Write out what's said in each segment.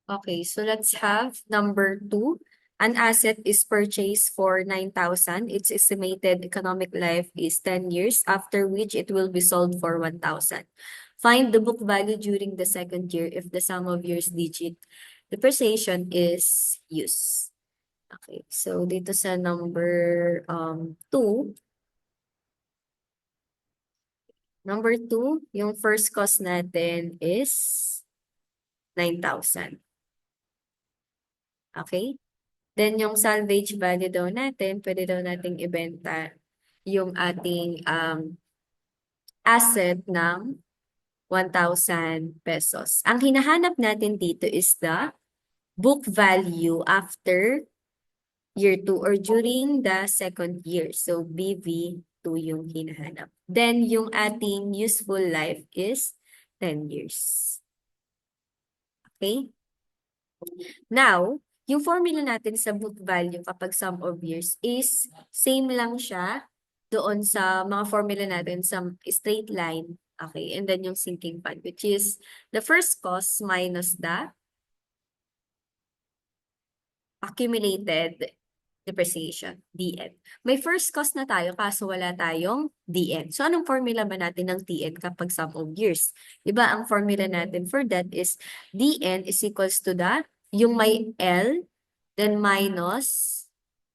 Okay, so let's have number 2. An asset is purchased for 9,000. Its estimated economic life is 10 years, after which it will be sold for 1,000. Find the book value during the second year if the sum of years digit depreciation is used. Okay, so dito sa number 2, yung first cost natin is 9,000. Okay? Then yung salvage value daw natin, pwede daw nating ibenta yung ating asset ng 1,000 pesos. Ang hinahanap natin dito is the book value after year 2 or during the second year. So BV2 yung hinahanap. Then yung ating useful life is 10 years. Okay? Now, yung formula natin sa book value kapag sum of years is same lang siya doon sa mga formula natin sa straight line. Okay, and then yung sinking fund, which is the first cost minus the accumulated depreciation, DN. May first cost na tayo kaso wala tayong DN. So anong formula ba natin ng DN kapag sum of years? Diba ang formula natin for that is DN is equals to the, yung may L, then minus,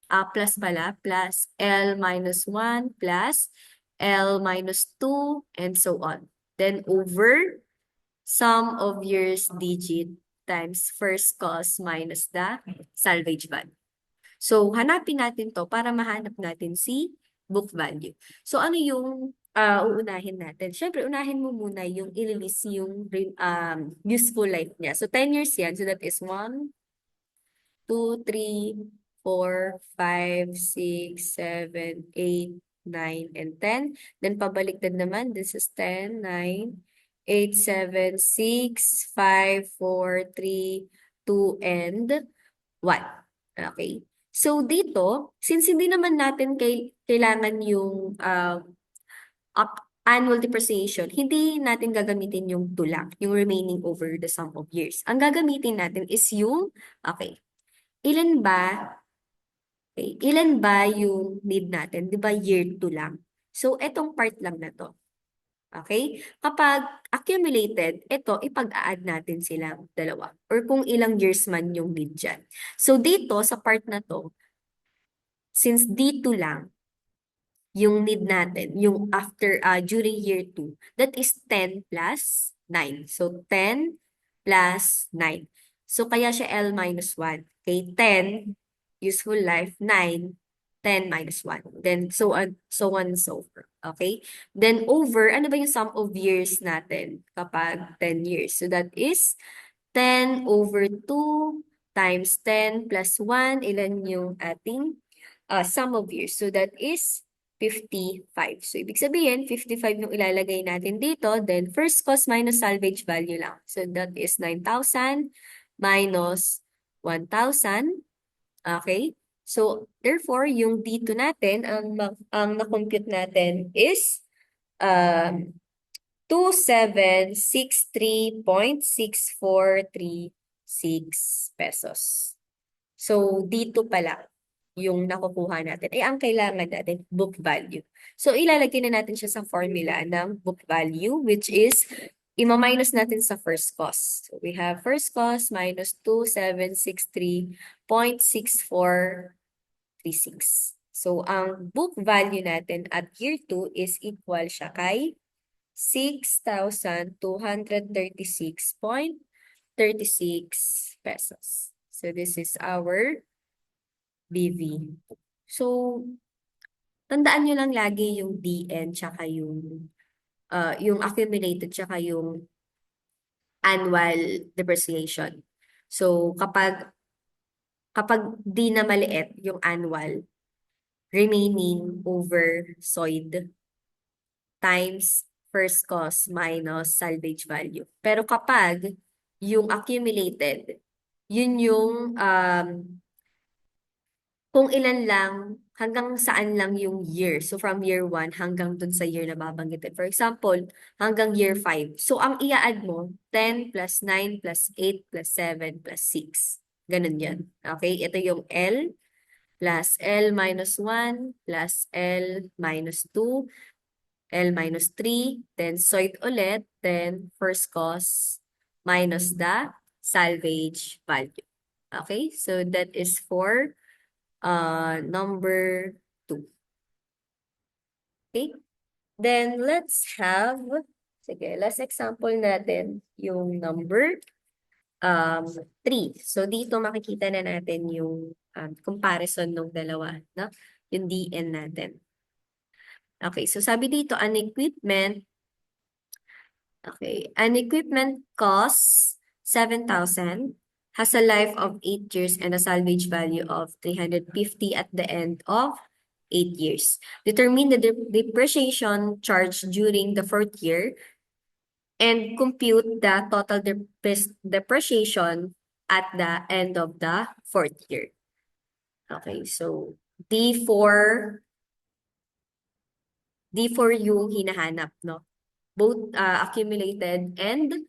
plus pala, plus L minus 1 plus L minus 2 and so on. Then over sum of years digit times first cost minus the salvage value. So, hanapin natin to para mahanap natin si book value. So, ano yung uunahin natin? Siyempre, unahin mo muna yung ililist yung useful life niya. So, 10 years yan. So, that is 1, 2, 3, 4, 5, 6, 7, 8, 9, and 10. Then, pabaliktad naman. This is 10, 9, 8, 7, 6, 5, 4, 3, 2, and 1. Okay. So, dito, since hindi naman natin kailangan yung annual depreciation, hindi natin gagamitin yung tulak, yung remaining over the sum of years. Ang gagamitin natin is yung, okay, ilan ba, ilan ba yung need natin? Di ba year 2 lang? So, etong part lang na to. Okay? Kapag accumulated, ito, ipag-a-add natin silang dalawa. Or kung ilang years man yung need dyan. So, dito, sa part na to, since dito lang, yung need natin, yung after, during year 2, that is 10 plus 9. So, 10 plus 9. So, kaya siya L minus 1. Okay, 10, useful life, 9, 10 minus 1. Then, so on and so forth. Okay? Then, over, ano ba yung sum of years natin kapag 10 years? So, that is 10 over 2 times 10 plus 1. Ilan yung ating sum of years? So, that is 55. So, ibig sabihin, 55 yung ilalagay natin dito. Then, first cost minus salvage value lang. So, that is 9,000 minus 1,000. Okay? So, therefore, yung dito natin, ang na-compute natin is 2,763.6436 pesos. So, dito pala yung nakukuha natin. Ang kailangan natin, book value. So, ilalagay na natin siya sa formula ng book value, which is, ima-minus natin sa first cost. So, we have first cost minus 2,763.6436. So, ang book value natin at year 2 is equal siya kay 6,236.36 pesos. So, this is our BV. So, tandaan nyo lang lagi yung DN tsaka yung accumulated tsaka yung annual depreciation. So, kapag di na maliit yung annual, remaining over SOID times first cost minus salvage value. Pero kapag yung accumulated, yun yung kung ilan lang, hanggang saan lang yung year. So, from year 1 hanggang dun sa year na babanggitin. For example, hanggang year 5. So, ang i-add mo, 10 plus 9 plus 8 plus 7 plus 6. Ganun yan. Okay? Ito yung L plus L minus 1 plus L minus 2, L minus 3, then SOID ulit, then first cost minus the salvage value. Okay? So, that is for number 2. Okay? Then, sige, last example natin, yung number 3. So, dito makikita na natin yung comparison ng dalawa, no? Yung DN natin. Okay, so sabi dito, an equipment costs 7,000, has a life of 8 years and a salvage value of 350 at the end of 8 years. Determine the depreciation charge during the 4th year and compute the total depreciation at the end of the 4th year. Okay, so D4 yung hinahanap, no? Both accumulated and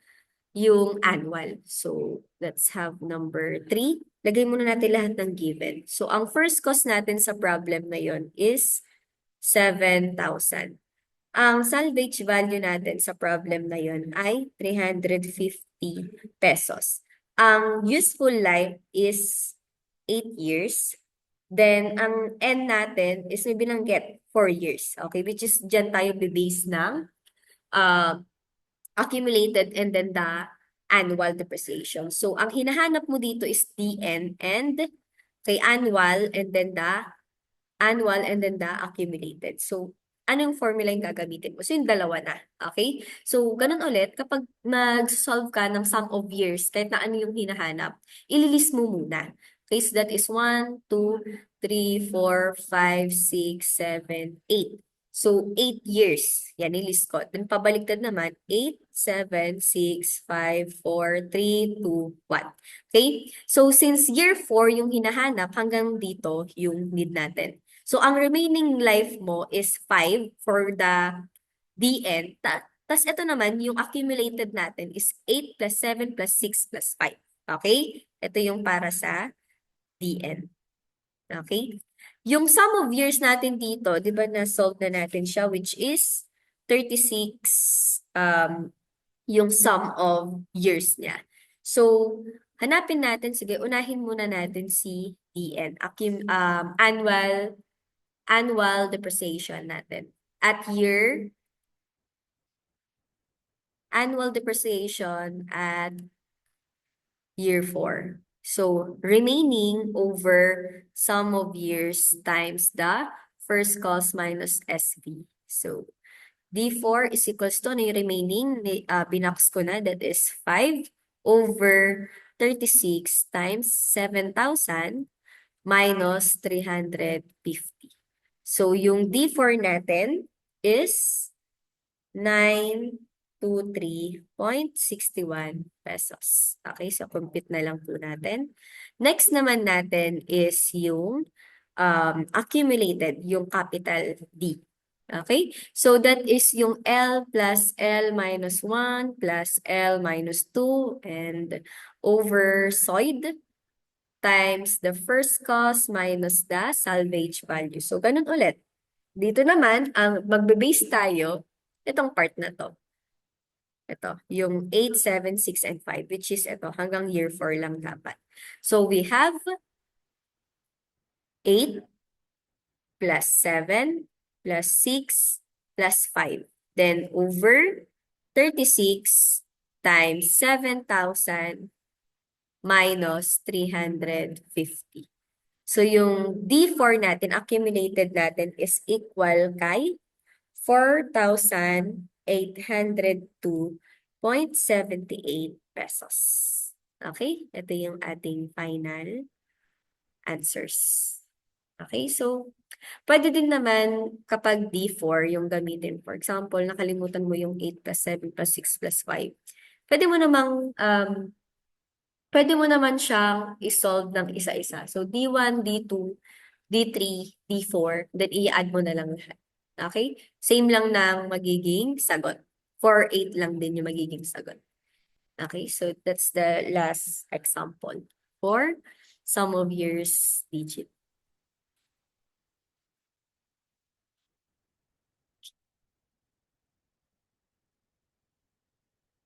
yung annual. So, let's have number 3. Lagay muna natin lahat ng given. So, ang first cost natin sa problem na yon is 7,000. Ang salvage value natin sa problem na yon ay 350 pesos. Ang useful life is 8 years. Then, ang N natin is may binanggit 4 years. Okay, which is dyan tayo bibase ng uh, accumulated and then the annual depreciation. So, ang hinahanap mo dito is DN and kay annual and then the accumulated. So, ano yung formula yung gagamitin mo? So, yung dalawa na. Okay? So, ganun ulit, kapag mag-solve ka ng sum of years, kahit na ano yung hinahanap, ililist mo muna. Okay, so that is 1, 2, 3, 4, 5, 6, 7, 8. So, 8 years. Yan, nilist ko. Then, pabaliktad naman, 8, 7, 6, 5, 4, 3, 2, 1. Okay? So, since year 4 yung hinahanap, hanggang dito yung need natin. So, ang remaining life mo is 5 for the DN. Tapos, ito naman, yung accumulated natin is 8 plus 7 plus 6 plus 5. Okay? Ito yung para sa DN. Okay? Yung sum of years natin dito, di ba na-solve na natin siya, which is 36, yung sum of years niya. So, hanapin natin, sige, unahin muna natin si DN, annual depreciation natin. Annual depreciation at year 4. So, remaining over sum of years times the first cost minus SV. So, D4 is equals to, ano yung remaining, binox ko na, that is 5 over 36 times 7,000 minus 350. So, yung D4 natin is 923.61 pesos. Okay, so compute na lang po natin. Next naman natin is yung accumulated, yung capital D. Okay, so that is yung L plus L minus 1 plus L minus 2 and over SOID times the first cost minus the salvage value. So, ganun ulit. Dito naman, ang magbe-base tayo, itong part na to. Ito, yung 8, 7, 6, and 5, which is ito, hanggang year 4 lang dapat. So, we have 8 plus 7 plus 6 plus 5. Then, over 36 times 7,000 minus 350. So, yung D4 natin, accumulated natin, is equal kay 4,802.78 pesos. Okay? Ito yung ating final answers. Okay? So, pwede din naman kapag D4 yung gamitin. For example, nakalimutan mo yung 8 plus 7 plus 6 plus 5. Pwede mo naman siyang isolve ng isa-isa. So, D1, D2, D3, D4, then i-add mo na lang lahat. Okay? Same lang ng magiging sagot. 4, 8 lang din yung magiging sagot. Okay, so that's the last example for sum of years digit.